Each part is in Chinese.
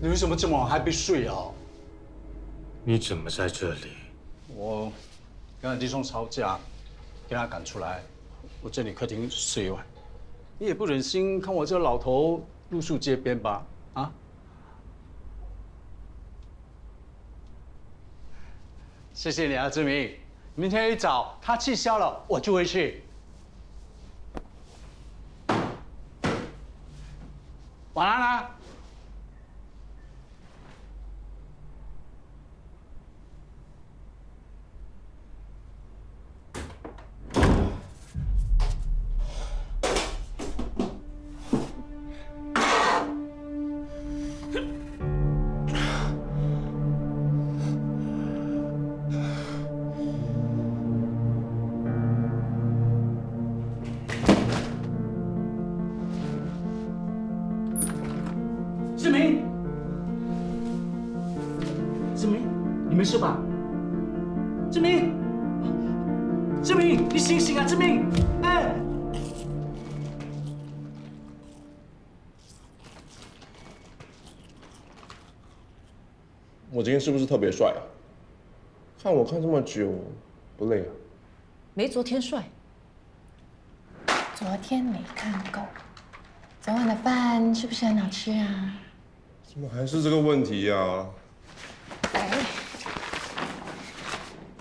你为什么这么晚还不睡啊？你怎么在这里？我跟弟兄吵架，给他赶出来，我这里客厅睡一晚。你也不忍心看我这个老头露宿街边吧？啊？谢谢你啊，志明。明天一早他气消了，我就会去。晚安啦。志明，志明，你没事吧？志明，志明，你醒醒啊！志明，哎，我今天是不是特别帅啊？看我看这么久，不累啊？没昨天帅。昨天没看够，昨晚的饭是不是很好吃啊？怎么还是这个问题呀？哎，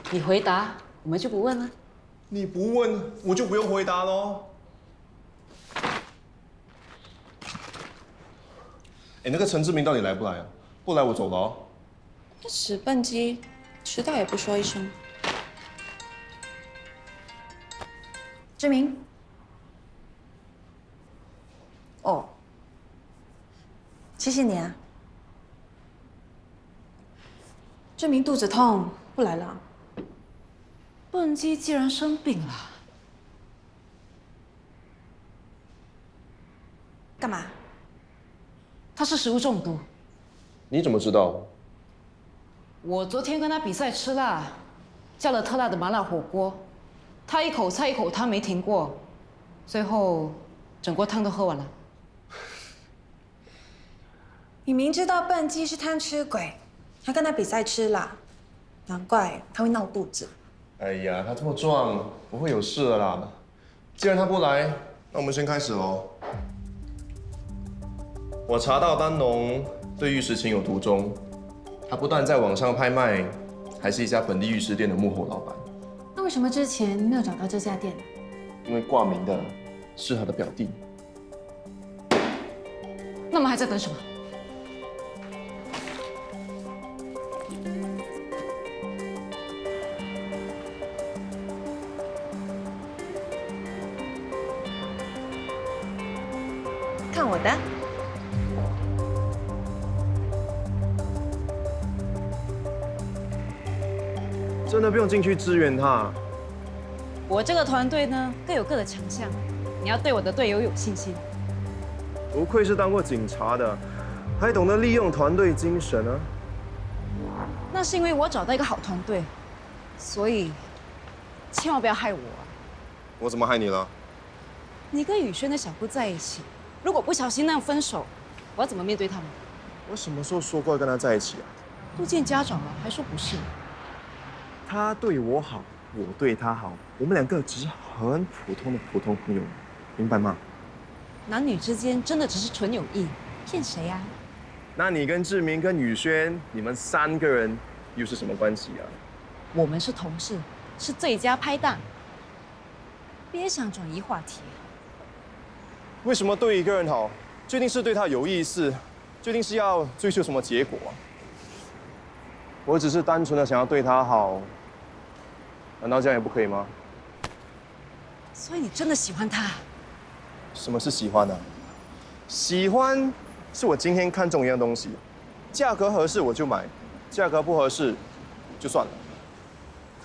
你回答，我们就不问了。你不问，我就不用回答喽。哎，那个陈志明到底来不来啊？不来我走了哦。那死笨鸡，迟到也不说一声。志明。哦，谢谢你啊。志明肚子痛，不来了。笨鸡既然生病了，干嘛？他是食物中毒。你怎么知道？我昨天跟他比赛吃辣，叫了特辣的麻辣火锅，他一口菜一口汤没停过，最后整锅汤都喝完了。你明知道笨鸡是贪吃鬼，还跟他比赛吃辣，难怪他会闹肚子。哎呀，他这么壮，不会有事的啦。既然他不来，那我们先开始喽。我查到丹农对玉石情有独钟，他不但在网上拍卖，还是一家本地玉石店的幕后老板。那为什么之前没有找到这家店呢？因为挂名的是他的表弟。那么还在等什么？看我的！真的不用进去支援他。我这个团队呢，各有各的强项，你要对我的队友有信心。不愧是当过警察的，还懂得利用团队精神啊！那是因为我找到一个好团队，所以千万不要害我。我怎么害你了？你跟宇轩的小姑在一起，如果不小心那样分手，我要怎么面对他们？我什么时候说过要跟他在一起啊？都见家长了，还说不是？他对我好，我对他好，我们两个只是很普通的普通朋友，明白吗？男女之间真的只是纯友谊，骗谁呀？那你跟志明跟宇轩，你们三个人又是什么关系啊？我们是同事，是最佳拍档。别想转移话题。为什么对一个人好，决定是对他有意思，决定是要追求什么结果啊？我只是单纯的想要对他好，难道这样也不可以吗？所以你真的喜欢他？什么是喜欢呢？喜欢是我今天看中一样东西，价格合适我就买，价格不合适就算了。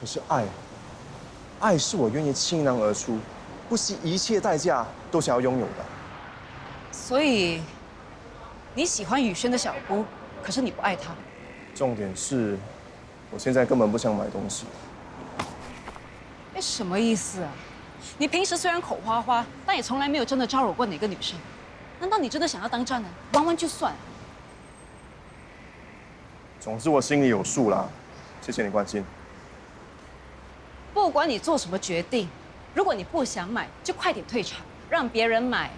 可是爱，爱是我愿意倾囊而出，不惜一切代价都想要拥有的。所以你喜欢宇轩的小姑，可是你不爱她。重点是，我现在根本不想买东西。哎，什么意思啊？你平时虽然口花花，但也从来没有真的招惹过哪个女生。难道你真的想要当渣男，玩玩就算？总之我心里有数啦，谢谢你关心。不管你做什么决定，如果你不想买，就快点退场，让别人买。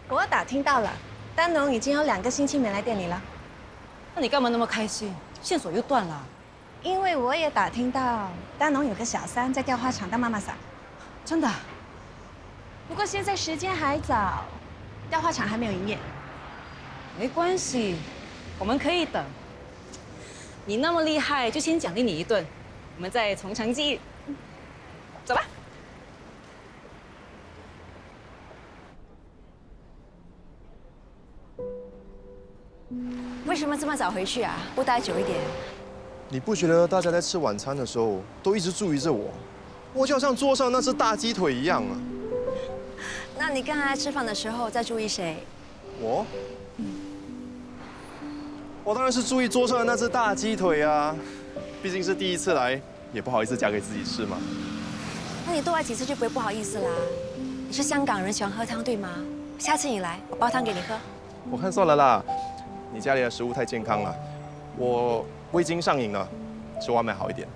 我打听到了，丹农已经有2个星期没来店里了。那你干嘛那么开心？线索又断了。因为我也打听到，丹农有个小三在雕花厂当妈妈桑。真的？不过现在时间还早，雕花厂还没有营业。没关系，我们可以等。你那么厉害，就先奖励你一顿，我们再从长计议。走吧。为什么这么早回去啊？不待久一点？你不觉得大家在吃晚餐的时候都一直注意着我？我就好像桌上那只大鸡腿一样啊！那你刚才吃饭的时候在注意谁？我？我当然是注意桌上的那只大鸡腿啊！毕竟是第一次来，也不好意思夹给自己吃嘛。那你多来几次就不会不好意思啦。你是香港人，喜欢喝汤对吗？下次你来，我煲汤给你喝。我看算了啦，你家里的食物太健康了，我味精上瘾了，吃外卖好一点。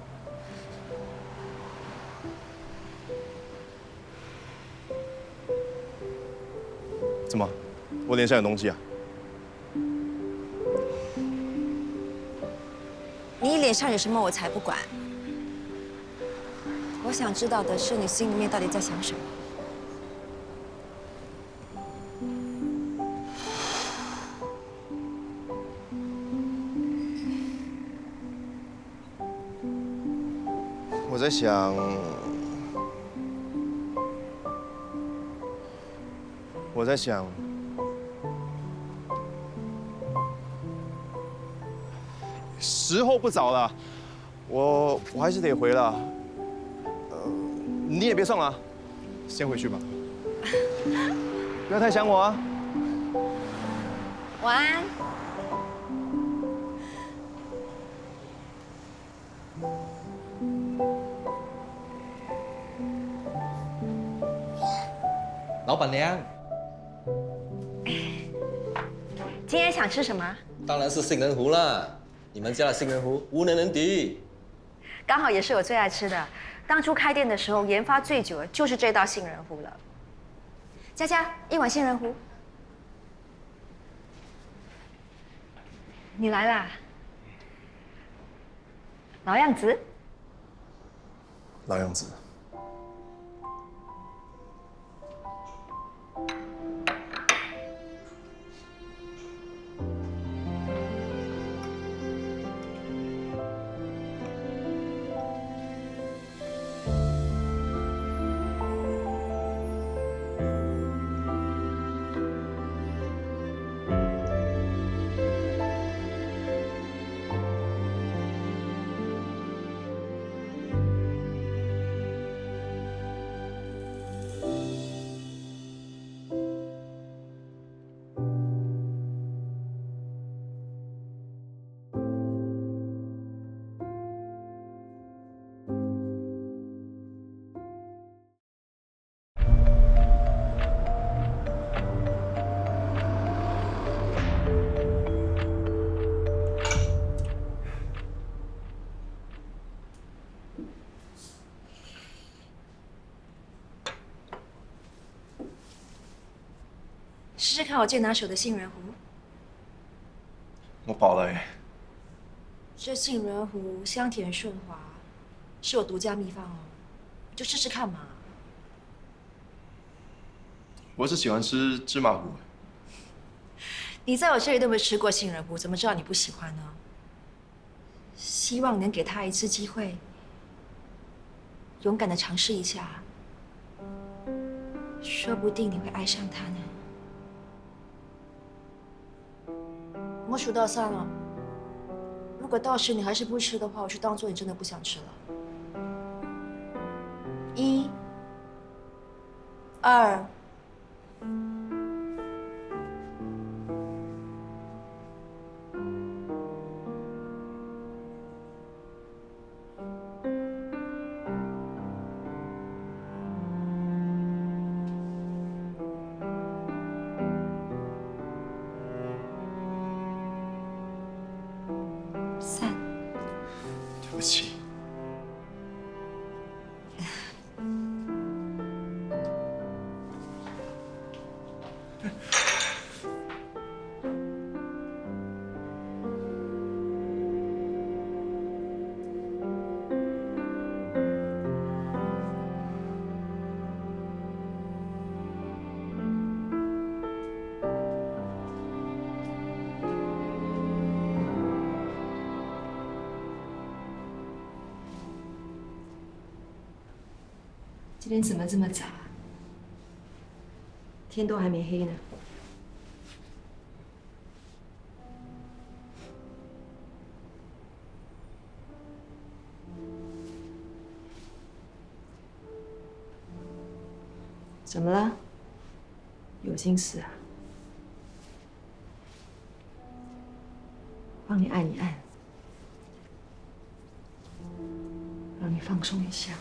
怎么？我脸上有东西啊？你脸上有什么我才不管。我想知道的是你心里面到底在想什么。我在想，时候不早了，我还是得回了。你也别送了，先回去吧，不要太想我啊。晚安。老板娘，今天想吃什么？当然是杏仁糊啦！你们家的杏仁糊无人能敌。刚好也是我最爱吃的。当初开店的时候，研发最久的就是这道杏仁糊了。佳佳，一碗杏仁糊。你来啦，老样子。老样子。试试看我最拿手的杏仁糊。我饱了哎。这杏仁糊香甜顺滑，是我独家秘方哦，就试试看嘛。我是喜欢吃芝麻糊。你在我这里都没吃过杏仁糊，怎么知道你不喜欢呢？希望能给他一次机会，勇敢的尝试一下，说不定你会爱上他呢。我数到3了。如果到时你还是不吃的话，我就当做你真的不想吃了。1、2。3。对不起。今天怎么这么早啊？天都还没黑呢。怎么了？有心事啊？帮你按一按，让你放松一下。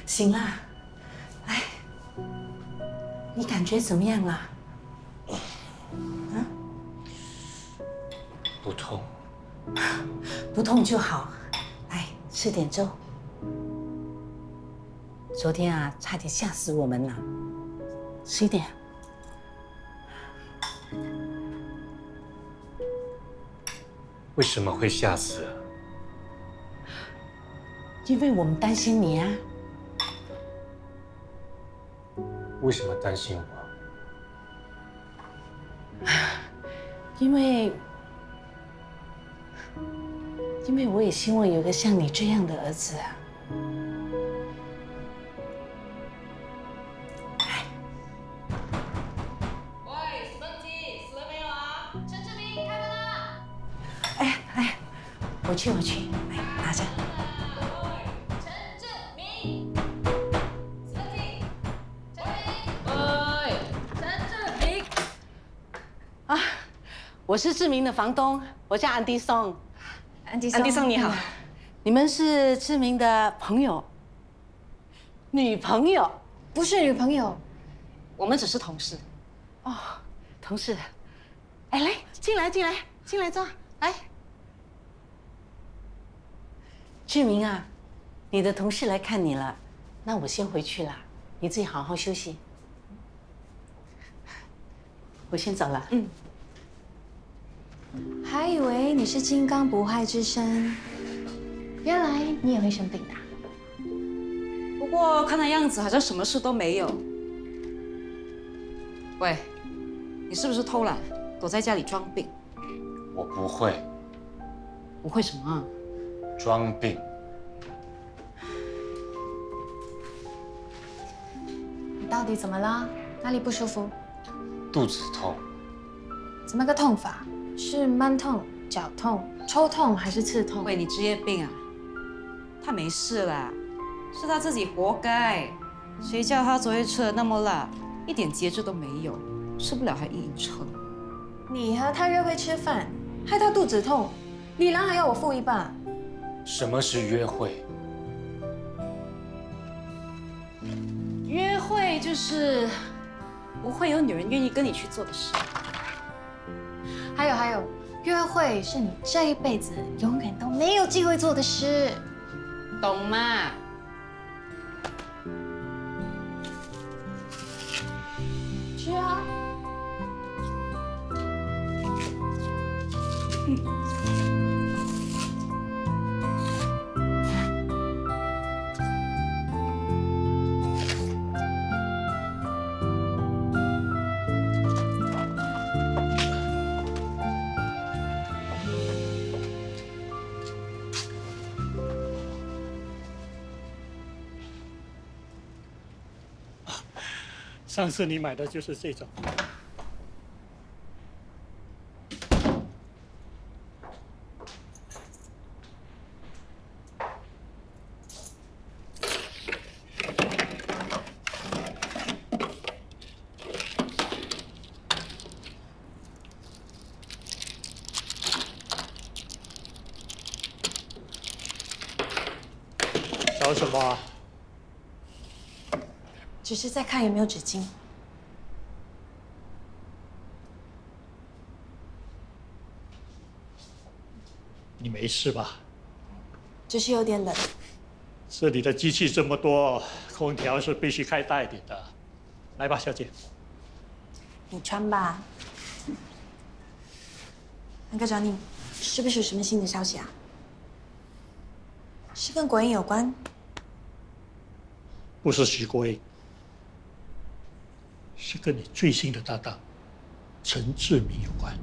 醒啦，来，你感觉怎么样啦？不痛。不痛就好。来，吃点粥。昨天啊，差点吓死我们了。吃一点。为什么会吓死？因为我们担心你啊。为什么担心我？因为我也希望有个像你这样的儿子啊。喂，史登基，死了没有啊？陈志明，开门啦！哎，我去，来拿着。陈志明，史登基，陈志明，喂，陈志明。啊，我是志明的房东，我叫安迪松。安迪安迪松你好，你们是志明的朋友？女朋友？不是女朋友，我们只是同事。哦，同事。哎，来，进来坐，来。志明啊，你的同事来看你了，那我先回去了，你自己好好休息。我先走了。还以为你是金刚不坏之身，原来你也会生病的。不过看他样子好像什么事都没有。喂，你是不是偷懒，躲在家里装病？我不会不会什么啊？装病。你到底怎么了？哪里不舒服？肚子痛。怎么个痛法？是闷痛、绞痛、抽痛还是刺痛？喂，你职业病啊？他没事啦，是他自己活该。谁叫他昨天吃的那么辣，一点节制都没有，吃不了还硬撑。你和他约会吃饭，害他肚子痛，李兰还要我付一半。什么是约会？约会就是不会有女人愿意跟你去做的事。还有，约会是你这一辈子永远都没有机会做的事，懂吗？是啊。上次你买的就是这种。找什么啊？只是在看有没有纸巾。你没事吧？只是有点冷。这里的机器这么多，空调是必须开大一点的。来吧，小姐。你穿吧。安哥找你，是不是有什么新的消息啊？是跟国英有关？不是徐国英，是跟你最新的搭档陈志明有关。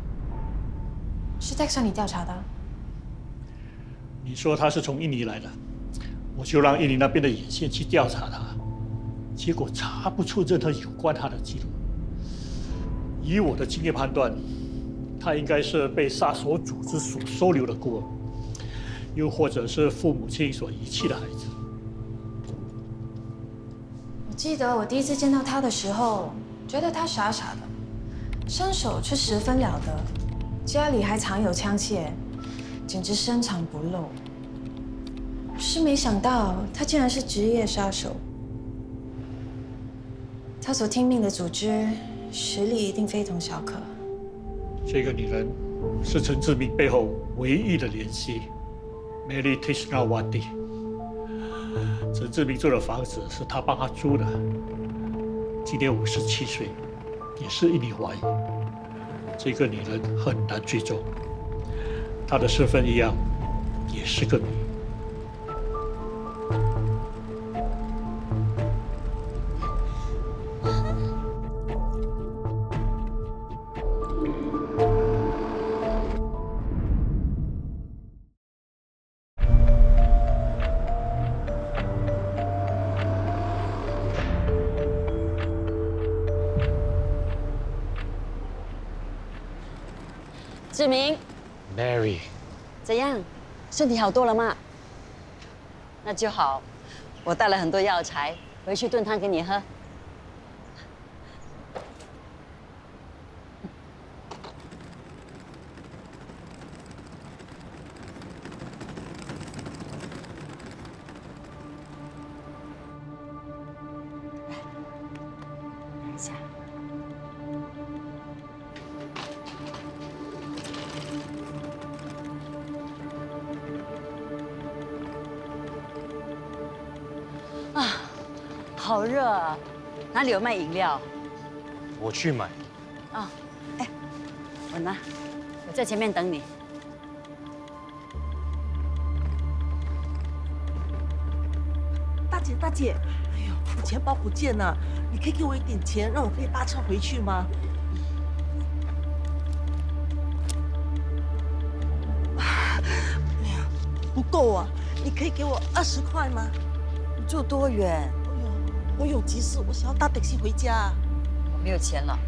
是 Dex 让你调查的？你说他是从印尼来的，我就让印尼那边的眼线去调查他，结果查不出任何有关他的记录。以我的经验判断，他应该是被杀手组织所收留的孤儿，又或者是父母亲所遗弃的孩子。我记得我第一次见到他的时候，觉得他傻傻的，身手却十分了得，家里还藏有枪械，简直深藏不露。是没想到他竟然是职业杀手。他所听命的组织实力一定非同小可。这个女人是陈志明背后唯一的联系 ，Mary Tishnawati。陈志明住的房子是他帮他租的，今年57岁，也是印尼华裔。这个女人很难追踪，她的身份一样，也是个谜。志明， Mary，怎样？身体好多了吗？那就好，我带了很多药材，回去炖汤给你喝。等一下。啊，好热啊！哪里有卖饮料？我去买。啊，哎，我拿，我在前面等你。大姐，大姐，哎呦，我钱包不见了，你可以给我一点钱，让我可以搭车回去吗？哎呀，不够啊，你可以给我20块吗？你住多远？哎呦，我有急事，我想要搭的士回家。我没有钱了。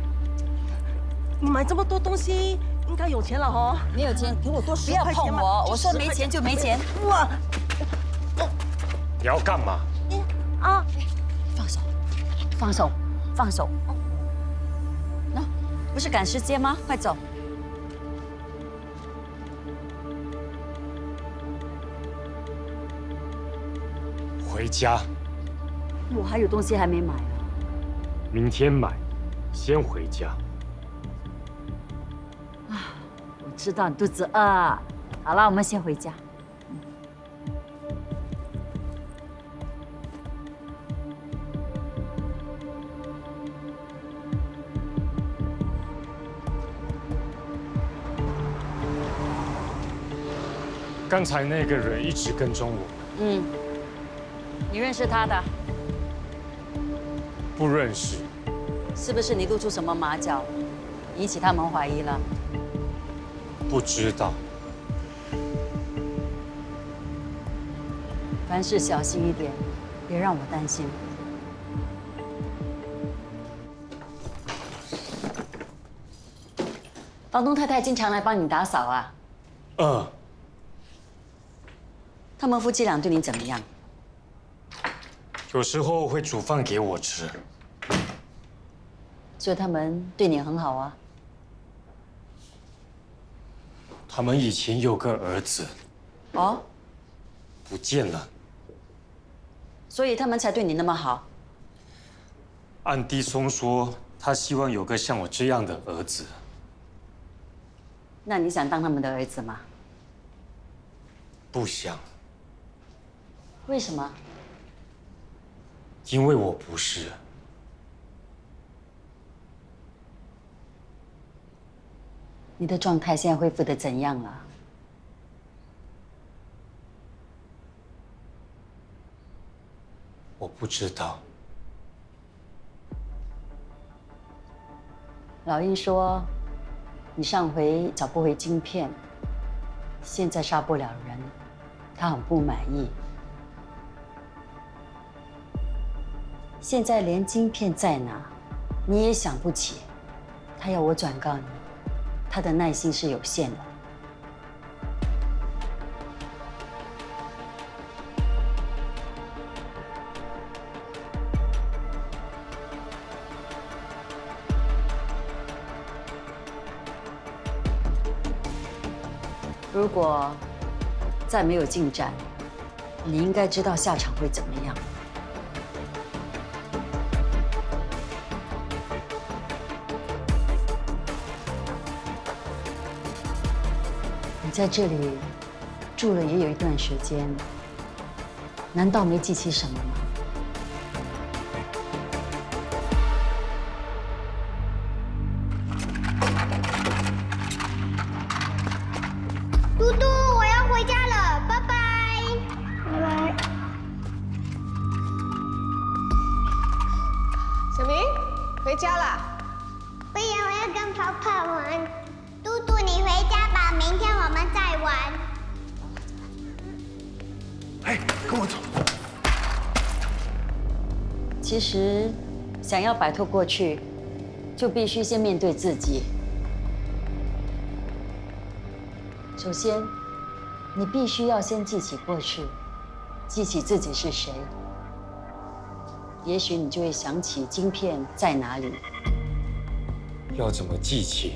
你买这么多东西，应该有钱了哦。没有钱，给我多10不要块钱嘛。碰我！我说没钱就没钱。哇！你要干嘛？啊！放手，放手，放手！那不是赶时间吗？快走！回家。我还有东西还没买啊。明天买，先回家。啊，我知道你肚子饿。好了，我们先回家。刚才那个人一直跟踪我。嗯，你认识他的？不认识。是不是你露出什么马脚，引起他们怀疑了？不知道。凡事小心一点，别让我担心。房东太太经常来帮你打扫啊。他们夫妻俩对你怎么样？有时候会煮饭给我吃。所以他们对你很好啊。他们以前有个儿子，哦，不见了。所以他们才对你那么好。安迪松说，他希望有个像我这样的儿子。那你想当他们的儿子吗？不想，为什么？因为我不是。你的状态现在恢复得怎样了？我不知道。老鹰说，你上回找不回晶片，现在杀不了人，他很不满意。现在连晶片在哪，你也想不起，他要我转告你，他的耐心是有限的。如果再没有进展，你应该知道下场会怎么样。你在这里住了也有一段时间，难道没记起什么吗？嘟嘟，我要回家了，拜拜。拜拜。小明，回家啦？不要，我要跟泡泡玩。嘟嘟，你回家吧，明天我们再玩。哎，跟我走。其实，想要摆脱过去，就必须先面对自己。首先，你必须要先记起过去，记起自己是谁。也许你就会想起晶片在哪里。要怎么记起？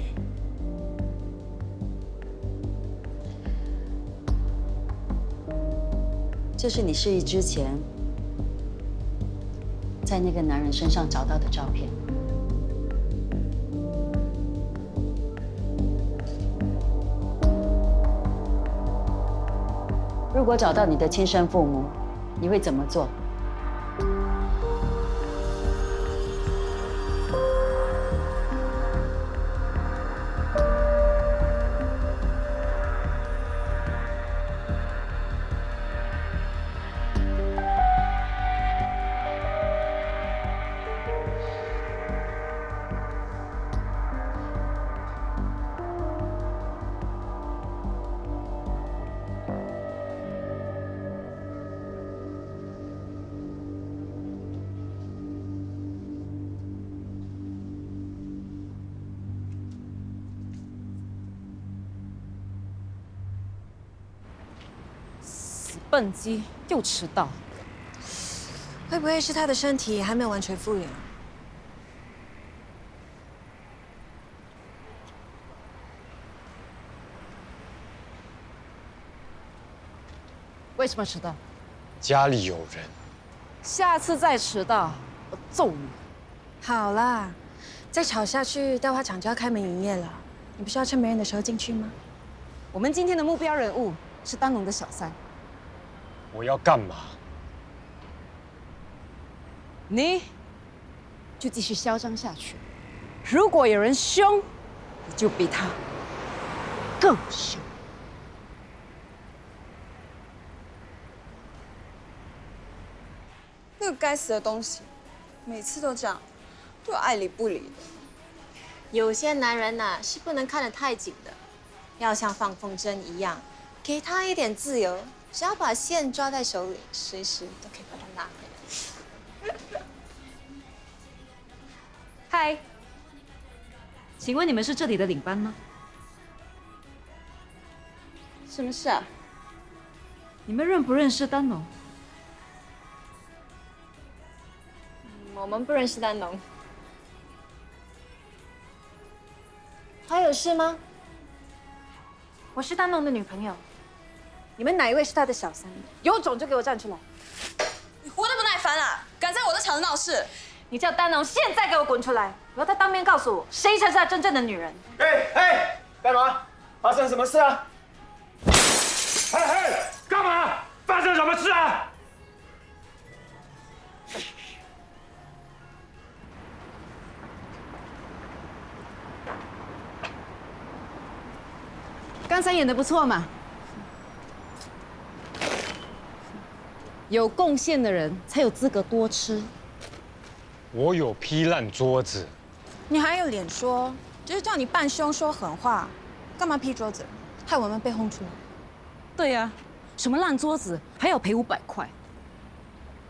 这是你失忆之前，在那个男人身上找到的照片。如果找到你的亲生父母，你会怎么做？笨鸡又迟到，会不会是他的身体还没有完全复原？为什么迟到？家里有人。下次再迟到，我揍你！好啦，再吵下去，雕花厂就要开门营业了。你不是要趁没人的时候进去吗？我们今天的目标人物是丹农的小三，我要干嘛？你就继续嚣张下去。如果有人凶，你就比他更凶。那个该死的东西，每次都这样，对我爱理不理的。有些男人呐，是不能看得太紧的，要像放风筝一样，给他一点自由，只要把线抓在手里，随时都可以把它拿回来。嗨，请问你们是这里的领班吗？什么事啊？你们认不认识丹农？我们不认识丹农。还有事吗？我是丹农的女朋友，你们哪一位是他的小三？有种就给我站出来！你活得不耐烦了，敢在我的场子闹事！你叫丹农现在给我滚出来！我要他当面告诉我，谁才是他真正的女人。哎，干嘛？发生什么事啊？哎，干嘛？发生什么事啊？刚才演得不错嘛。有贡献的人才有资格多吃。我有批烂桌子。你还有脸说？就是叫你扮凶说狠话，干嘛劈桌子？害我们被轰出来。对呀、什么烂桌子还要赔500块。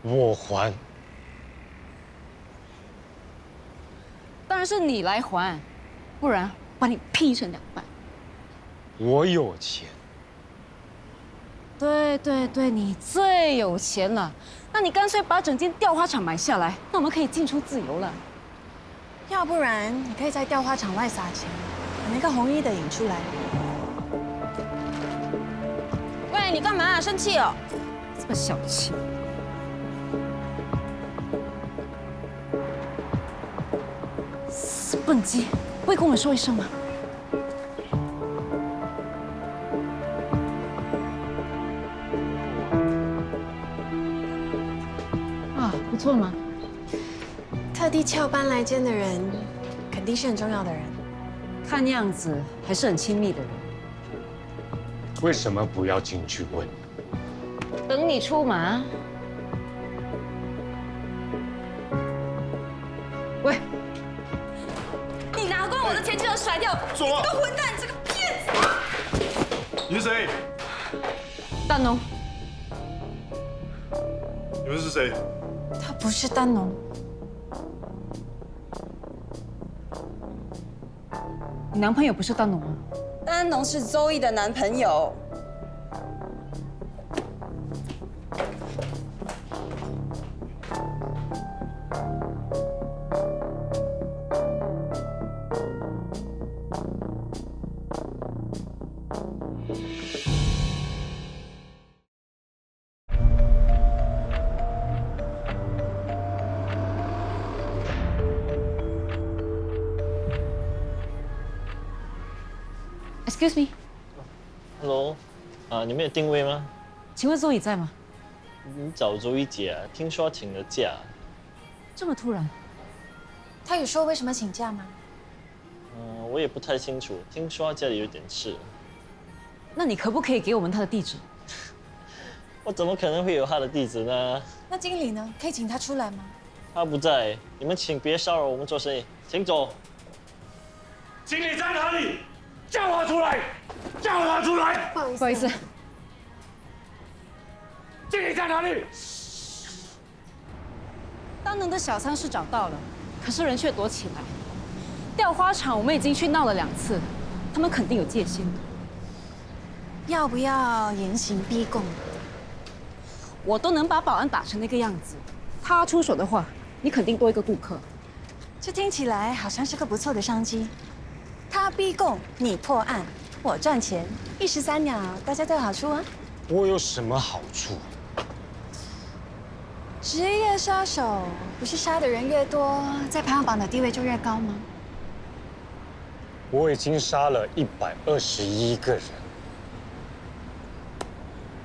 我还。当然是你来还，不然把你劈成2半。我有钱。对对对，你最有钱了。那你干脆把整间吊花厂买下来，那我们可以进出自由了。要不然你可以在吊花场外撒钱，把那个红衣的引出来。喂，你干嘛？生气哦？这么小气。死笨鸡，不会跟我们说一声吗？啊，不错嘛。特地翘班来见的人，肯定是很重要的人。看样子还是很亲密的人。为什么不要进去问？等你出马。喂，你拿光我的钱就要甩掉！说你个混蛋，你这个骗子！你是谁？丹农。你们是谁？他不是丹农。你男朋友不是丹农吗？丹农是周易的男朋友。Excuse me， Hello， 你们有定位吗？请问周乙在吗？你找周一姐啊，听说请了假。这么突然？他有说为什么请假吗？我也不太清楚，听说他家里有点事。那你可不可以给我们他的地址？我怎么可能会有他的地址呢？那经理呢？可以请他出来吗？他不在，你们请别骚扰我们做生意，请走。经理在哪里？叫他出来！叫他出来！不好意思。经理在哪里？丹农的小三是找到了，可是人却躲起来。吊花场我们已经去闹了2次，他们肯定有戒心。要不要严刑逼供？我都能把保安打成那个样子，他出手的话，你肯定多一个顾客。这听起来好像是个不错的商机。他逼供，你破案，我赚钱，一石三鸟，大家都有好处啊。我有什么好处？职业杀手不是杀的人越多，在排行榜的地位就越高吗？我已经杀了121个人。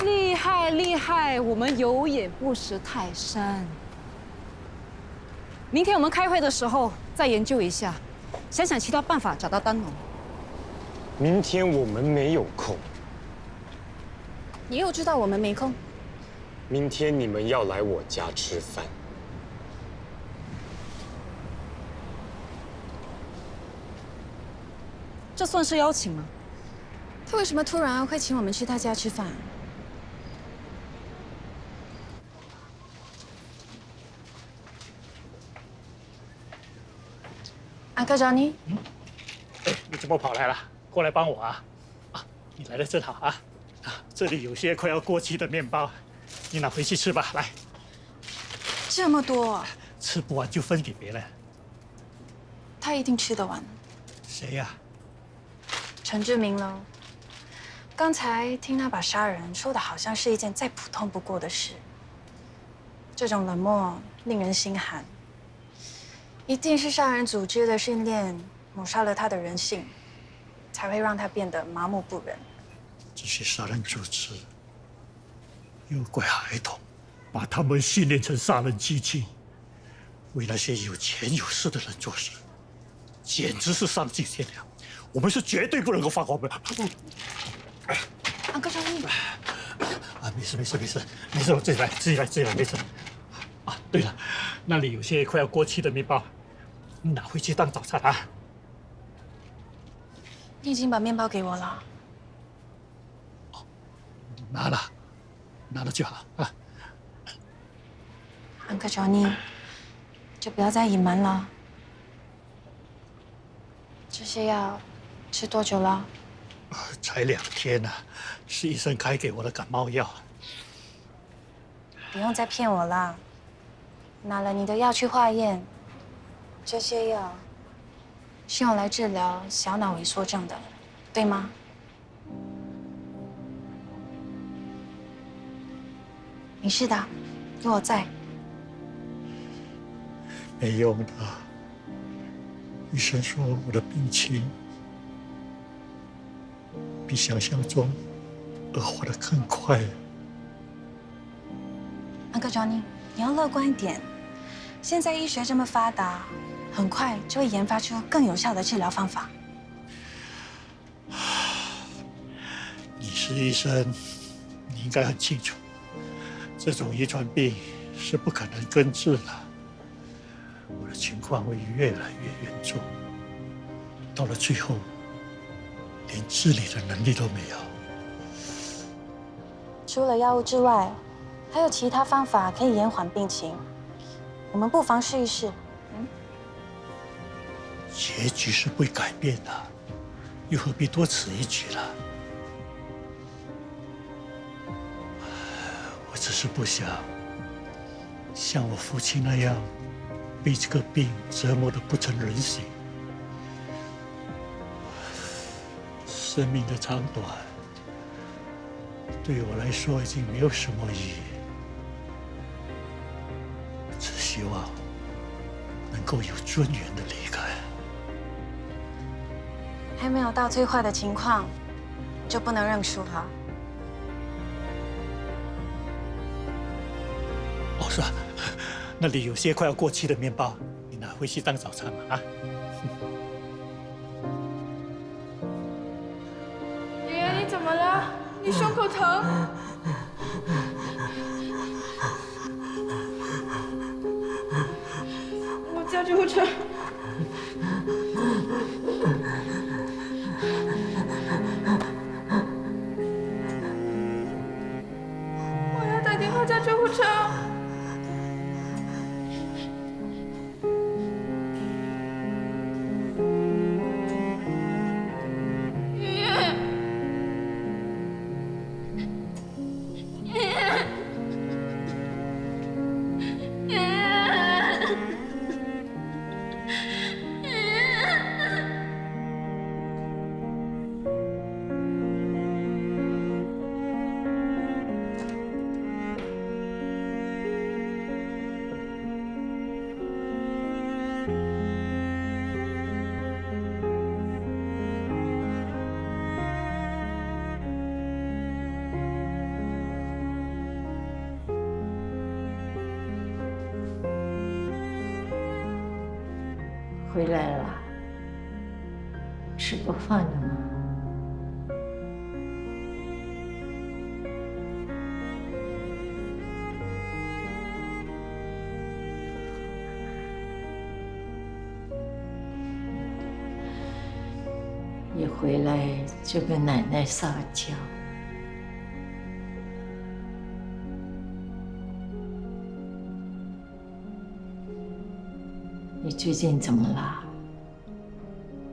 厉害厉害，我们有眼不识泰山。明天我们开会的时候再研究一下，想想其他办法找到丹农。明天我们没有空。你又知道我们没空。明天你们要来我家吃饭。这算是邀请吗？他为什么突然会请我们去他家吃饭？阿哥找你。哎，你怎么跑来了？过来帮我啊！啊，你来的正好啊！这里有些快要过期的面包，你拿回去吃吧。来，这么多，吃不完就分给别人。他一定吃得完。谁呀？陈志明喽。刚才听他把杀人说的好像是一件再普通不过的事，这种冷漠令人心寒。一定是杀人组织的训练抹杀了他的人性，才会让他变得麻木不仁。这些杀人组织诱拐孩童，把他们训练成杀人机器，为那些有钱有势的人做事，简直是丧尽天良。我们是绝对不能够放过我们。安哥张毅，没事，我自己来，没事。啊，对了，那里有些快要过期的面包，你拿回去当早餐啊。你已经把面包给我了。拿了就好啊。安哥找你，就不要再隐瞒了。这些药吃多久了？才2天呢，是医生开给我的感冒药。不用再骗我了。拿了你的药去化验，这些药是用来治疗小脑萎缩症的，对吗？没事的，有我在。没用的，医生说我的病情比想象中恶化得更快。Uncle Johnny， 你要乐观一点。现在医学这么发达，很快就会研发出更有效的治疗方法。你是医生，你应该很清楚，这种遗传病是不可能根治的。我的情况会越来越严重，到了最后，连自理的能力都没有。除了药物之外，还有其他方法可以延缓病情，我们不妨试一试。结局是会改变的，又何必多此一举呢？我只是不想像我父亲那样被这个病折磨得不成人形。生命的长短对我来说已经没有什么意义，只希望能够有尊严的离开。还没有到最坏的情况，就不能认输哈。哦，是啊，那里有些快要过期的面包，你拿回去当早餐嘛啊。爷爷，你怎么了？你胸口疼？我叫救护车。我要打电话叫救护车。回来了，吃过饭了吗？一回来就跟奶奶撒娇。你最近怎么啦？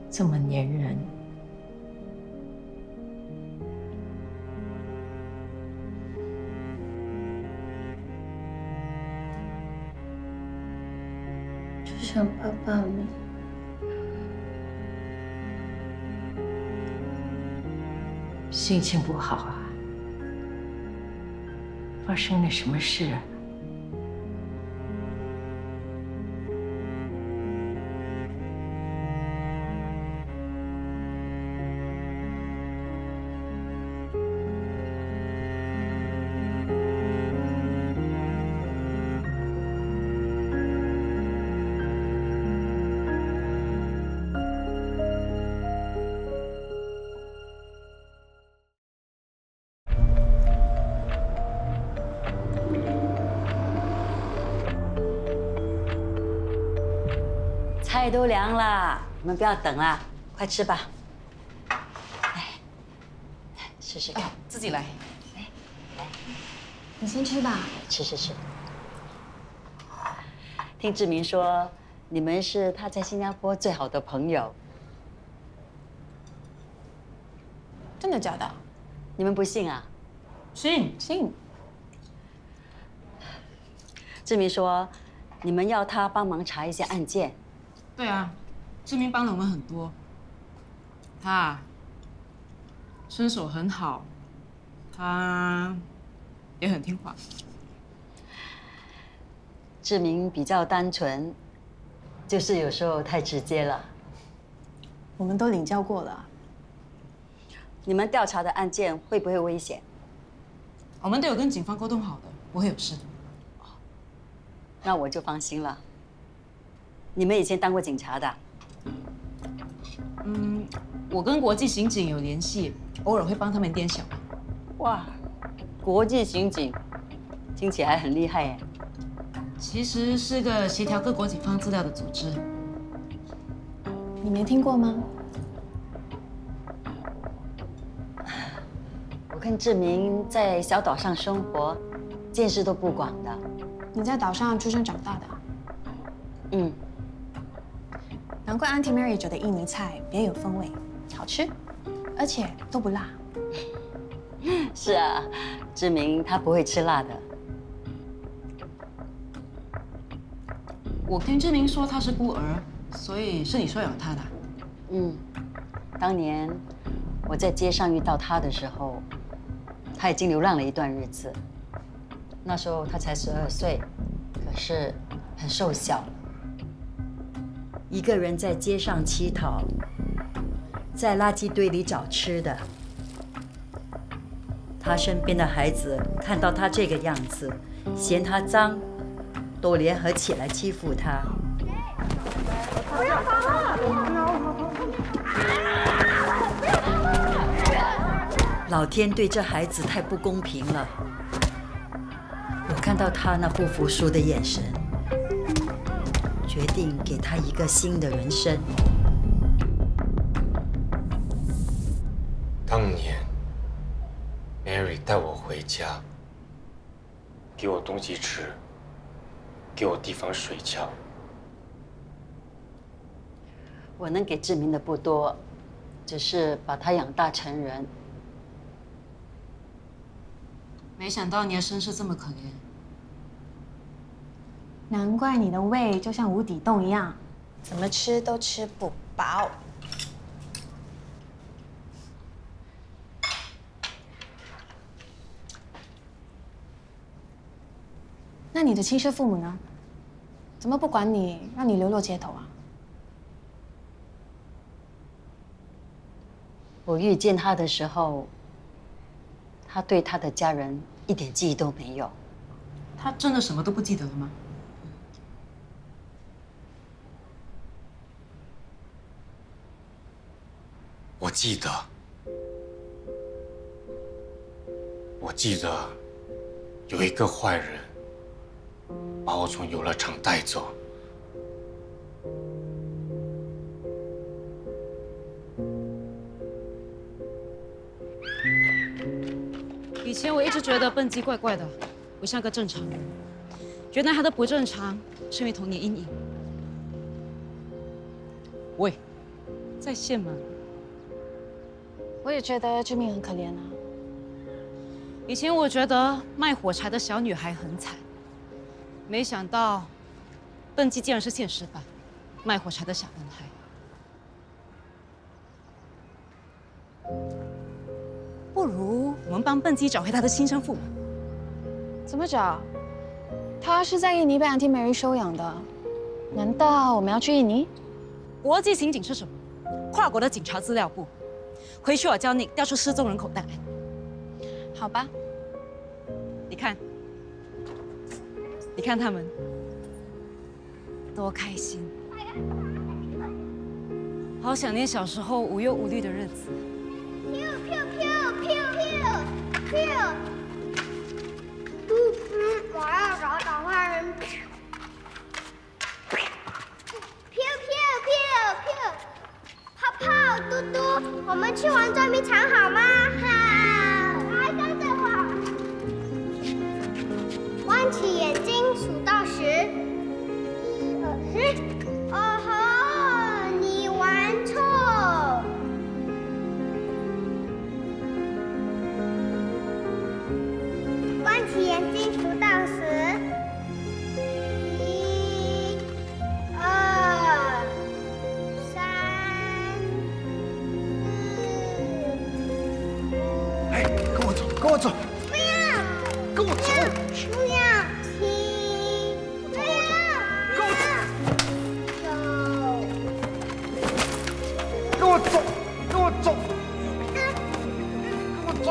这么粘人？想爸爸吗？心情不好啊？发生了什么事啊？菜都凉了，你们不要等了，快吃吧。来，试试看，自己来。你先吃吧。吃。听志明说，你们是他在新加坡最好的朋友，真的假的？你们不信啊？信。志明说，你们要他帮忙查一些案件。对啊，志明帮了我们很多。他身手很好，他也很听话。志明比较单纯，就是有时候太直接了。我们都领教过了。你们调查的案件会不会危险？我们都有跟警方沟通好的，不会有事的。那我就放心了。你们以前当过警察的？我跟国际刑警有联系，偶尔会帮他们点小忙。哇，国际刑警，听起来很厉害耶。其实是个协调各国警方资料的组织。你没听过吗？我跟志明在小岛上生活，见识都不广的。你在岛上出生长大的？嗯。难怪 Auntie Mary 煮的印尼菜别有风味，好吃，而且都不辣。是啊，志明他不会吃辣的。我听志明说他是孤儿，所以是你收养他的。当年我在街上遇到他的时候，他已经流浪了一段日子。那时候他才12岁，可是很瘦小了。一个人在街上乞讨，在垃圾堆里找吃的。他身边的孩子看到他这个样子，嫌他脏，都联合起来欺负他。不要跑了！老天对这孩子太不公平了。我看到他那不服输的眼神，决定给他一个新的人生。当年 Mary 带我回家，给我东西吃，给我地方睡觉。我能给志明的不多，只是把他养大成人。没想到你的身世这么可怜。难怪你的胃就像无底洞一样，怎么吃都吃不饱。那你的亲生父母呢？怎么不管你，让你流落街头啊？我遇见他的时候，他对他的家人一点记忆都没有。他真的什么都不记得了吗？我记得，有一个坏人把我从游乐场带走。以前我一直觉得笨鸡怪怪的，不像个正常人。原来他的不正常是因为童年阴影。喂，在线吗？我也觉得志明很可怜啊。以前我觉得卖火柴的小女孩很惨，没想到笨鸡竟然是现实版。卖火柴的小男孩。不如我们帮笨鸡找回他的亲生父母。怎么找？他是在印尼被 Auntie Mary 收养的，难道我们要去印尼？国际刑警是什么？跨国的警察资料部。回去我教你调出失踪人口档案。好吧。你看他们多开心，好想念小时候无忧无虑的日子。我要找坏人。泡泡，嘟嘟，我们去玩捉迷藏好吗？好，来跟着我。弯起眼睛数到10，1、2、10。哦吼，你玩错。弯起眼睛数到10。1、2、3、4、哎，跟我走，跟我走。不要，跟我走。不要，停！不要，跟我走。跟我走，跟我走，跟我走。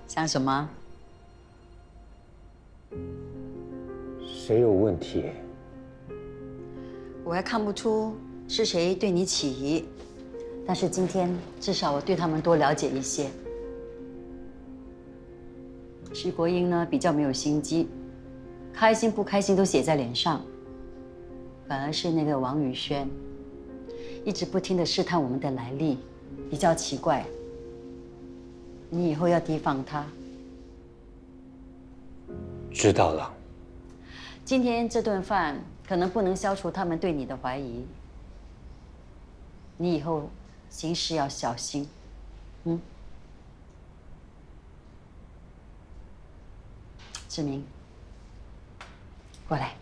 想什么？谁有问题？我还看不出是谁对你起疑，但是今天至少我对他们多了解一些。石国英呢比较没有心机，开心不开心都写在脸上，反而是那个王宇轩，一直不停地试探我们的来历，比较奇怪。你以后要提防他。知道了。今天这顿饭可能不能消除他们对你的怀疑，你以后行事要小心，志明，过来。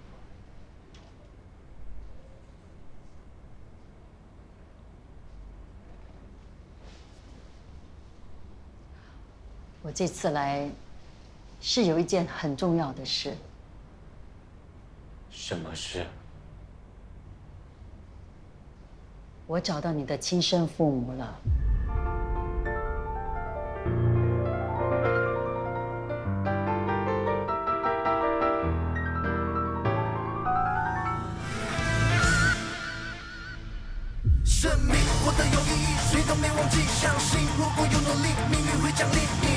我这次来是有一件很重要的事。什么事？我找到你的亲生父母了。生命活得有意义，谁都没忘记相信，如果有努力，命运会奖励你。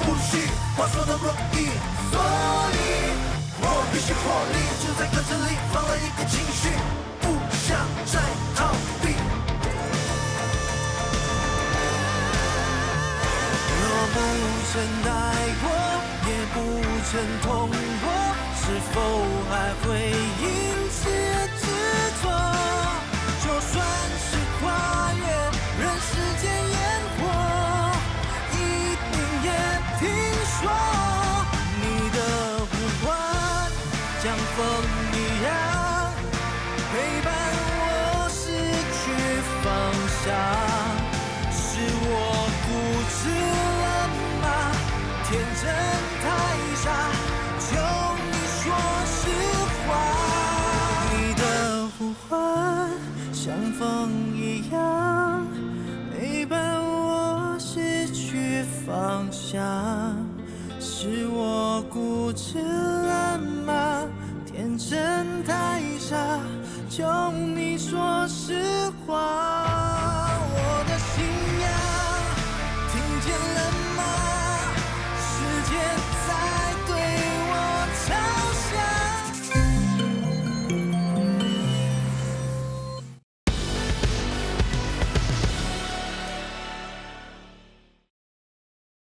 不许话说的容易，所以我必须破例，就在歌词里放了一个情绪，不想再逃避。若不曾爱过，也不曾痛过，是否还会因此而执着？就算是跨越人世间烟火，一定也听说你的呼唤像风一样陪伴我失去方向。是我固执了吗？天真太傻，求你说实话。你的呼唤像风一样陪伴我失去方向，是我固执了吗？天真太傻，求你说实话。